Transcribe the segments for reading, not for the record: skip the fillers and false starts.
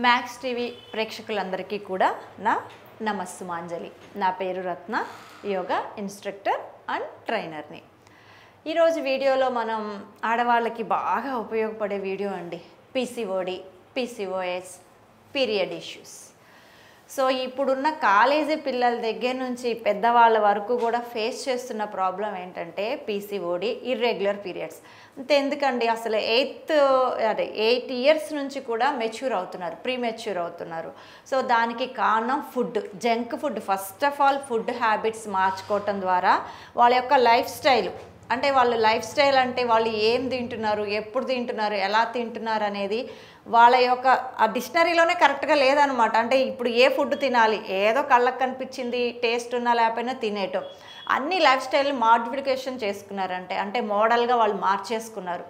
Max TV ప్రేక్షకులందరికీ కూడా నా నమస్సుమాంజలి. నా పేరు రత్న, యోగా ఇన్స్ట్రక్టర్ అండ్ ట్రైనర్ని. ఈరోజు వీడియోలో మనం ఆడవాళ్ళకి బాగా ఉపయోగపడే వీడియో అండి. PCOD, PCOS, period issues. So ఇప్పుడున్న కాలేజీ పిల్లల దగ్గర నుంచి పెద్దవాళ్ళ వరకు కూడా ఫేస్ చేస్తున్న ప్రాబ్లం ఏంటంటే పీసీఓడి, ఇర్రెగ్యులర్ పీరియడ్స్. అంతే ఎందుకండి, అసలు 8 ఇయర్స్ నుంచి కూడా మెచ్యూర్ అవుతున్నారు, ప్రీ మెచ్యూర్ అవుతున్నారు. సో దానికి కారణం food, junk food. First of all food habits మార్చుకోవటం ద్వారా వాళ్ళ యొక్క లైఫ్ స్టైల్, అంటే వాళ్ళు లైఫ్ స్టైల్ అంటే వాళ్ళు ఏం తింటున్నారు, ఎప్పుడు తింటున్నారు, ఎలా తింటున్నారు అనేది వాళ్ళ యొక్క ఆ డిక్షనరీలోనే కరెక్ట్గా లేదనమాట. అంటే ఇప్పుడు ఏ ఫుడ్ తినాలి, ఏదో కళ్ళకు కనిపించింది, టేస్ట్ ఉన్నా లేకపోయినా తినేయటం. అన్ని లైఫ్ స్టైల్ మాడిఫికేషన్ చేసుకున్నారంటే, అంటే మోడల్గా వాళ్ళు మార్చేసుకున్నారు.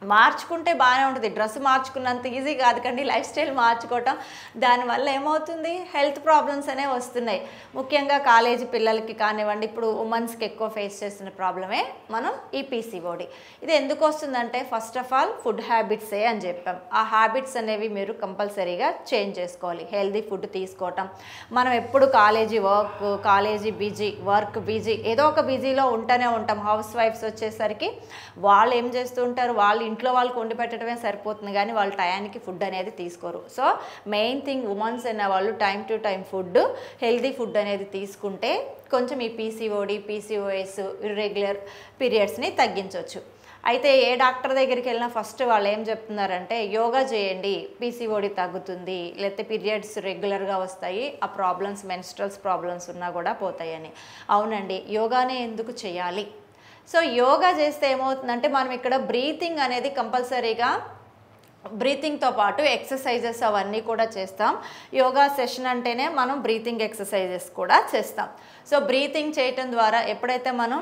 మార్చుకుంటే బాగానే ఉంటుంది, డ్రెస్ మార్చుకున్నంత ఈజీ కాదు కండి లైఫ్ స్టైల్ మార్చుకోవటం. దానివల్ల ఏమవుతుంది, హెల్త్ ప్రాబ్లమ్స్ అనేవి వస్తున్నాయి. ముఖ్యంగా కాలేజీ పిల్లలకి కానివ్వండి, ఇప్పుడు ఉమెన్స్కి ఎక్కువ ఫేస్ చేస్తున్న ప్రాబ్లమే మనం ఈ పీసీఓడి. ఇది ఎందుకు వస్తుందంటే ఫస్ట్ ఆఫ్ ఆల్ ఫుడ్ హ్యాబిట్సే అని చెప్పాం. ఆ హ్యాబిట్స్ అనేవి మీరు కంపల్సరీగా చేంజ్ చేసుకోవాలి. హెల్దీ ఫుడ్ తీసుకోవటం. మనం ఎప్పుడు కాలేజీ వర్క్ బిజీ, ఏదో ఒక బిజీలో ఉంటూనే ఉంటాం. హౌస్ వైఫ్స్ వచ్చేసరికి వాళ్ళు ఏం చేస్తూ ఉంటారు, వాళ్ళు ఇంట్లో వాళ్ళకి వండి పెట్టడమే సరిపోతుంది, కానీ వాళ్ళు టయానికి ఫుడ్ అనేది తీసుకోరు. సో మెయిన్ థింగ్, ఉమెన్స్ అనే వాళ్ళు time to time food, healthy food అనేది తీసుకుంటే కొంచెం ఈ పీసీఓడి, పీసీఓఎస్, ఇర్రెగ్యులర్ పీరియడ్స్ని తగ్గించవచ్చు. అయితే ఏ డాక్టర్ దగ్గరికి వెళ్ళినా ఫస్ట్ వాళ్ళు ఏం చెప్తున్నారంటే యోగా చేయండి, పీసీఓడి తగ్గుతుంది, లేకపోతే పీరియడ్స్ రెగ్యులర్గా వస్తాయి, ఆ ప్రాబ్లమ్స్ మెన్స్ట్రల్స్ ప్రాబ్లమ్స్ ఉన్నా కూడా పోతాయని. అవునండి, యోగానే ఎందుకు చేయాలి? సో యోగా చేస్తే ఏమవుతుందంటే మనం ఇక్కడ బ్రీతింగ్ అనేది కంపల్సరీగా, బ్రీతింగ్తో పాటు ఎక్సర్సైజెస్ అవన్నీ కూడా చేస్తాం. యోగా సెషన్ అంటేనే మనం బ్రీతింగ్ ఎక్సర్సైజెస్ కూడా చేస్తాం. సో బ్రీతింగ్ చేయటం ద్వారా, ఎప్పుడైతే మనం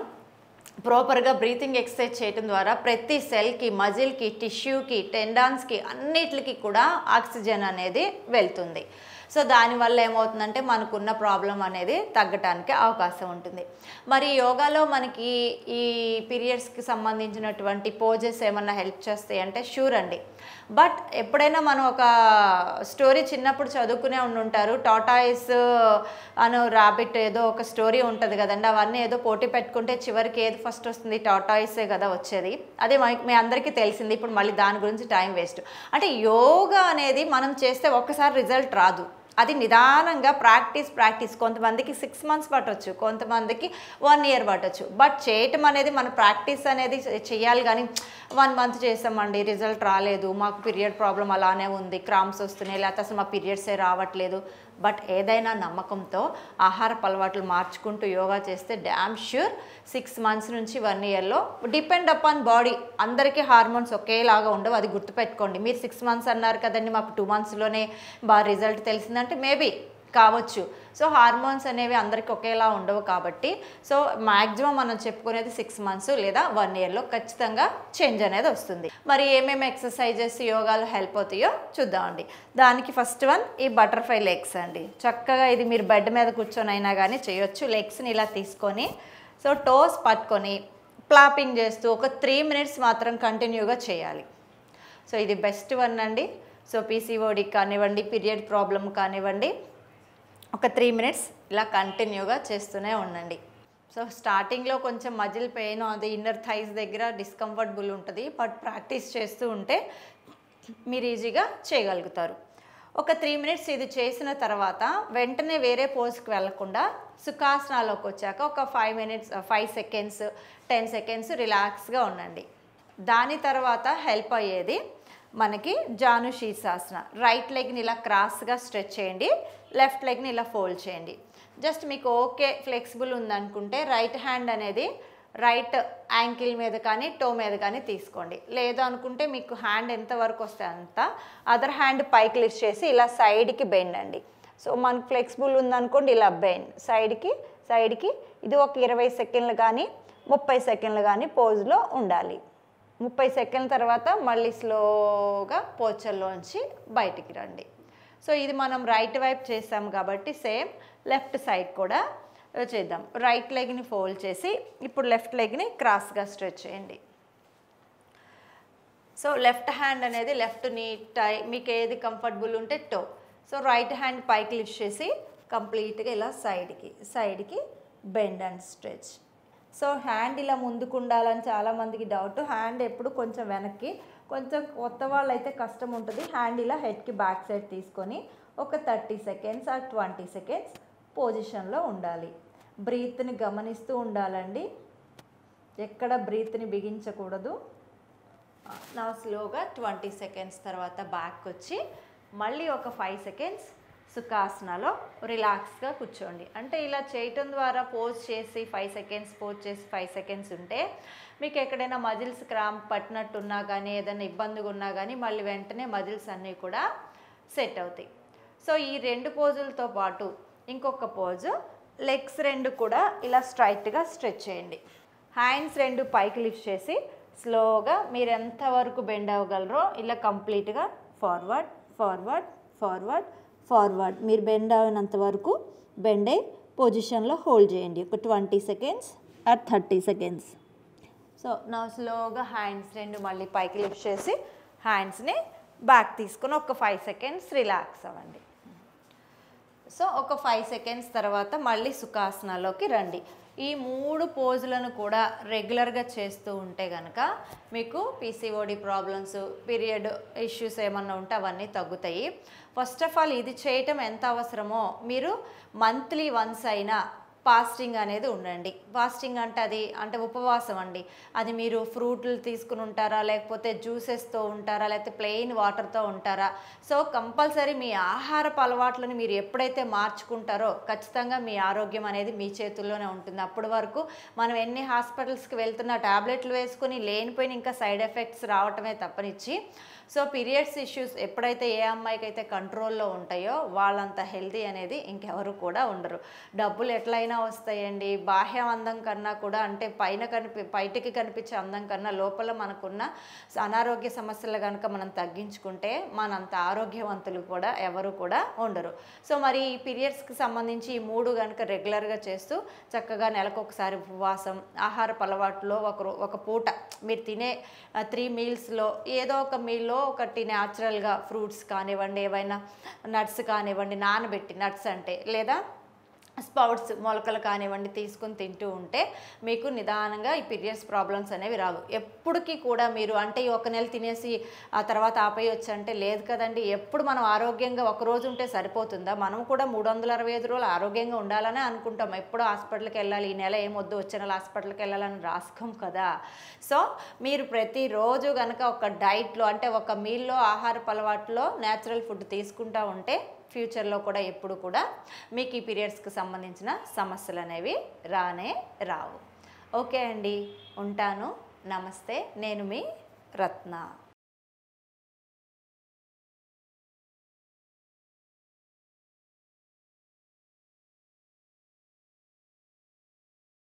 ప్రాపర్గా బ్రీతింగ్ ఎక్సర్సైజ్ చేయటం ద్వారా ప్రతి సెల్కి, మజిల్కి, టిష్యూకి, టెండాన్స్కి అన్నిటికి కూడా ఆక్సిజన్ అనేది వెళ్తుంది. సో దానివల్ల ఏమవుతుందంటే మనకున్న ప్రాబ్లం అనేది తగ్గటానికి అవకాశం ఉంటుంది. మరి యోగాలో మనకి ఈ పీరియడ్స్కి సంబంధించినటువంటి పోజెస్ ఏమన్నా హెల్ప్ చేస్తాయి అంటే షూర్ అండి. బట్ ఎప్పుడైనా మనం ఒక స్టోరీ చిన్నప్పుడు చదువుకునే ఉంటారు, టాటాయిస్ అను రాబిట్, ఏదో ఒక స్టోరీ ఉంటుంది కదండి. అవన్నీ ఏదో పోటీ పెట్టుకుంటే చివరికి ఏది ఫస్ట్ వస్తుంది, టాటాయిసే కదా వచ్చేది. అదే మీ అందరికీ తెలిసింది. ఇప్పుడు మళ్ళీ దాని గురించి టైం వేస్ట్. అంటే యోగా అనేది మనం చేస్తే ఒక్కసారి రిజల్ట్ రాదు, అది నిదానంగా ప్రాక్టీస్. కొంతమందికి 6 months పట్టవచ్చు, కొంతమందికి 1 year పట్టవచ్చు. బట్ చేయటం అనేది, మన ప్రాక్టీస్ అనేది చేయాలి. కానీ 1 month చేసామండి, రిజల్ట్ రాలేదు, మాకు పీరియడ్ ప్రాబ్లం అలానే ఉంది, క్రాంప్స్ వస్తున్నాయి, లేకపోతే అసలు మా పీరియడ్సే రావట్లేదు. బట్ ఏదైనా నమ్మకంతో ఆహారపు అలవాట్లు మార్చుకుంటూ యోగా చేస్తే డ్యామ్ ష్యూర్ 6 months నుంచి 1 yearలో, డిపెండ్ అపాన్ బాడీ. అందరికీ హార్మోన్స్ ఒకేలాగా ఉండవు, అది గుర్తుపెట్టుకోండి. మీరు 6 months అన్నారు కదండి, మాకు 2 monthsలోనే బాగా రిజల్ట్ తెలిసిందంటే మేబీ కావచ్చు. సో హార్మోన్స్ అనేవి అందరికీ ఒకేలా ఉండవు కాబట్టి, సో మ్యాక్సిమం మనం చెప్పుకునేది 6 months లేదా 1 yearలో ఖచ్చితంగా చేంజ్ అనేది వస్తుంది. మరి ఏమేమి ఎక్సర్సైజెస్ యోగాలో హెల్ప్ అవుతాయో చూద్దామండి. దానికి ఫస్ట్ వన్ ఈ బటర్ఫ్లై లెగ్స్ అండి. చక్కగా ఇది మీరు బెడ్ మీద కూర్చొని అయినా కానీ చేయొచ్చు. లెగ్స్ని ఇలా తీసుకొని, సో టోస్ పట్టుకొని ప్లాపింగ్ చేస్తూ ఒక 3 minutes మాత్రం కంటిన్యూగా చేయాలి. సో ఇది బెస్ట్ వన్ అండి. సో పీసీఓడి కానివ్వండి, పీరియడ్ ప్రాబ్లం కానివ్వండి, ఒక 3 minutes ఇలా కంటిన్యూగా చేస్తూనే ఉండండి. సో స్టార్టింగ్లో కొంచెం మజిల్ పెయిన్, అది ఇన్నర్ థైస్ దగ్గర డిస్కంఫర్టబుల్ ఉంటుంది. బట్ ప్రాక్టీస్ చేస్తూ ఉంటే మీరు ఈజీగా చేయగలుగుతారు. ఒక 3 minutes ఇది చేసిన తర్వాత వెంటనే వేరే పోజ్కి వెళ్ళకుండా సుఖాసనాలోకి వచ్చాక ఒక 5 seconds 10 seconds రిలాక్స్గా ఉండండి. దాని తర్వాత హెల్ప్ అయ్యేది మనకి జాను శీర్షాసన. రైట్ లెగ్ని ఇలా క్రాస్గా స్ట్రెచ్ చేయండి, లెఫ్ట్ లెగ్ని ఇలా ఫోల్డ్ చేయండి. జస్ట్ మీకు ఓకే ఫ్లెక్సిబుల్ ఉందనుకుంటే రైట్ హ్యాండ్ అనేది రైట్ యాంకిల్ మీద కానీ టో మీద కానీ తీసుకోండి. లేదు అనుకుంటే మీకు హ్యాండ్ ఎంతవరకు వస్తే అంత, అదర్ హ్యాండ్ పైకి లిఫ్ట్ చేసి ఇలా సైడ్కి బెండ్ అండి. సో మనకు ఫ్లెక్సిబుల్ ఉందనుకోండి, ఇలా బెండ్ సైడ్కి. ఇది ఒక 20 seconds కానీ 30 seconds కానీ పోజ్లో ఉండాలి. 30 seconds తర్వాత మళ్ళీ స్లోగా పోచర్లోంచి బయటికి రండి. సో ఇది మనం రైట్ వైపు చేస్తాం కాబట్టి సేమ్ లెఫ్ట్ సైడ్ కూడా చేద్దాం. రైట్ లెగ్ని ఫోల్డ్ చేసి ఇప్పుడు లెఫ్ట్ లెగ్ని క్రాస్గా స్ట్రెచ్ చేయండి. సో లెఫ్ట్ హ్యాండ్ అనేది లెఫ్ట్ నీ టై మీకు ఏది కంఫర్టబుల్ ఉంటే టో. సో రైట్ హ్యాండ్ పైకి లిఫ్ట్ చేసి కంప్లీట్గా ఇలా సైడ్కి bend and stretch. So hand ఇలా ముందుకు ఉండాలని చాలామందికి డౌట్. హ్యాండ్ ఎప్పుడు కొంచెం వెనక్కి, కొంచెం కొత్త వాళ్ళు అయితే కష్టం ఉంటుంది. హ్యాండ్ ఇలా హెడ్కి బ్యాక్ సైడ్ తీసుకొని ఒక 30 సెకండ్స్ ఆర్ 20 సెకండ్స్ పొజిషన్లో ఉండాలి. బ్రీత్ని గమనిస్తూ ఉండాలండి, ఎక్కడ బ్రీత్ని బిగించకూడదు. నా స్లోగా 20 సెకండ్స్ తర్వాత బ్యాక్ వచ్చి మళ్ళీ ఒక 5 సెకండ్స్ సుఖాసనలో రిలాక్స్గా కూర్చోండి. అంటే ఇలా చేయటం ద్వారా పోజ్ చేసి 5 సెకండ్స్, పోజ్ చేసి 5 సెకండ్స్ ఉంటే మీకు ఎక్కడైనా మజిల్స్ క్రాంప్ పట్టినట్టున్నా కానీ, ఏదైనా ఇబ్బందిగా ఉన్నా కానీ మళ్ళీ వెంటనే మజిల్స్ అన్నీ కూడా సెట్ అవుతాయి. సో ఈ 2 పోజులతో పాటు ఇంకొక పోజు, లెగ్స్ 2 కూడా ఇలా స్ట్రైట్గా స్ట్రెచ్ చేయండి. హ్యాండ్స్ 2 పైకి లిఫ్ట్ చేసి స్లోగా మీరు ఎంతవరకు బెండ్ అవ్వగలరో ఇలా కంప్లీట్గా ఫార్వర్డ్ ఫార్వర్డ్ ఫార్వర్డ్ ఫార్వర్డ్, మీరు బెండ్ అయినంత వరకు బెండ్ అయ్యి పొజిషన్లో హోల్డ్ చేయండి ఒక 20 సెకండ్స్ ఆర్ 30 సెకండ్స్. సో నా స్లోగా హ్యాండ్స్ 2 మళ్ళీ పైకి లిఫ్ట్ చేసి హ్యాండ్స్ని బ్యాక్ తీసుకొని ఒక 5 సెకండ్స్ రిలాక్స్ అవ్వండి. సో ఒక 5 సెకండ్స్ తర్వాత మళ్ళీ సుఖాసనాలోకి రండి. ఈ 3 పోజులను కూడా రెగ్యులర్గా చేస్తూ ఉంటే కనుక మీకు పీసీఓడి ప్రాబ్లమ్స్, పీరియడ్ ఇష్యూస్ ఏమన్నా ఉంటే అవన్నీ తగ్గుతాయి. ఫస్ట్ ఆఫ్ ఆల్ ఇది చేయటం ఎంత అవసరమో మీరు మంత్లీ వన్స్ అయినా ఫాస్టింగ్ అనేది ఉండండి. ఫాస్టింగ్ అంటే ఉపవాసం అండి. అది మీరు ఫ్రూట్లు తీసుకుని ఉంటారా, లేకపోతే జ్యూసెస్తో ఉంటారా, లేకపోతే ప్లెయిన్ వాటర్తో ఉంటారా. సో కంపల్సరీ మీ ఆహారపు అలవాట్లను మీరు ఎప్పుడైతే మార్చుకుంటారో ఖచ్చితంగా మీ ఆరోగ్యం అనేది మీ చేతుల్లోనే ఉంటుంది. అప్పటి వరకు మనం ఎన్ని హాస్పిటల్స్కి వెళ్తున్నా ట్యాబ్లెట్లు వేసుకొని లేనిపోయిన ఇంకా సైడ్ ఎఫెక్ట్స్ రావటమే తప్పనిచ్చి. సో పీరియడ్స్ ఇష్యూస్ ఎప్పుడైతే ఏ అమ్మాయికి అయితే కంట్రోల్లో ఉంటాయో వాళ్ళంత హెల్తీ అనేది ఇంకెవరు కూడా ఉండరు. డబ్బులు ఎట్లయినా వస్తాయండి. బాహ్య అందం కన్నా కూడా, అంటే బయటికి కనిపించే అందం కన్నా లోపల మనకున్న అనారోగ్య సమస్యలు కనుక మనం తగ్గించుకుంటే మనంత ఆరోగ్యవంతులు కూడా ఎవరు కూడా ఉండరు. సో మరి ఈ పీరియడ్స్కి సంబంధించి ఈ 3 కనుక రెగ్యులర్గా చేస్తూ చక్కగా నెలకొకసారి ఉపవాసం, ఆహారపు అలవాటులో ఒక పూట మీరు తినే 3 మీల్స్లో ఏదో ఒక మీల్లో ఒకటి న్యాచురల్గా ఫ్రూట్స్ కానివ్వండి, ఏవైనా నట్స్ కానివ్వండి, నానబెట్టి నట్స్ అంటే, లేదా స్పౌట్స్ మొలకలు కానివ్వండి తీసుకుని తింటూ ఉంటే మీకు నిదానంగా ఈ పీరియడ్స్ ప్రాబ్లమ్స్ అనేవి రావు. ఎప్పటికీ కూడా మీరు అంటే ఈ 1 నెల తినేసి ఆ తర్వాత ఆపేయొచ్చు అంటే లేదు కదండి. ఎప్పుడు మనం ఆరోగ్యంగా ఒకరోజు ఉంటే సరిపోతుందా? మనం కూడా 365 రోజులు ఆరోగ్యంగా ఉండాలనే అనుకుంటాం. ఎప్పుడు హాస్పిటల్కి వెళ్ళాలి, ఈ నెల ఏమొద్దు వచ్చే నెల హాస్పిటల్కి వెళ్ళాలని రాసుకోం కదా. సో మీరు ప్రతిరోజు కనుక ఒక డైట్లో అంటే ఒక మీల్లో ఆహారపు అలవాట్లో న్యాచురల్ ఫుడ్ తీసుకుంటూ ఉంటే ఫ్యూచర్లో కూడా ఎప్పుడు కూడా మీకు ఈ పీరియడ్స్కి సంబంధించిన సమస్యలు అనేవి రావు. ఓకే అండి, ఉంటాను. నమస్తే. నేను మీ రత్న.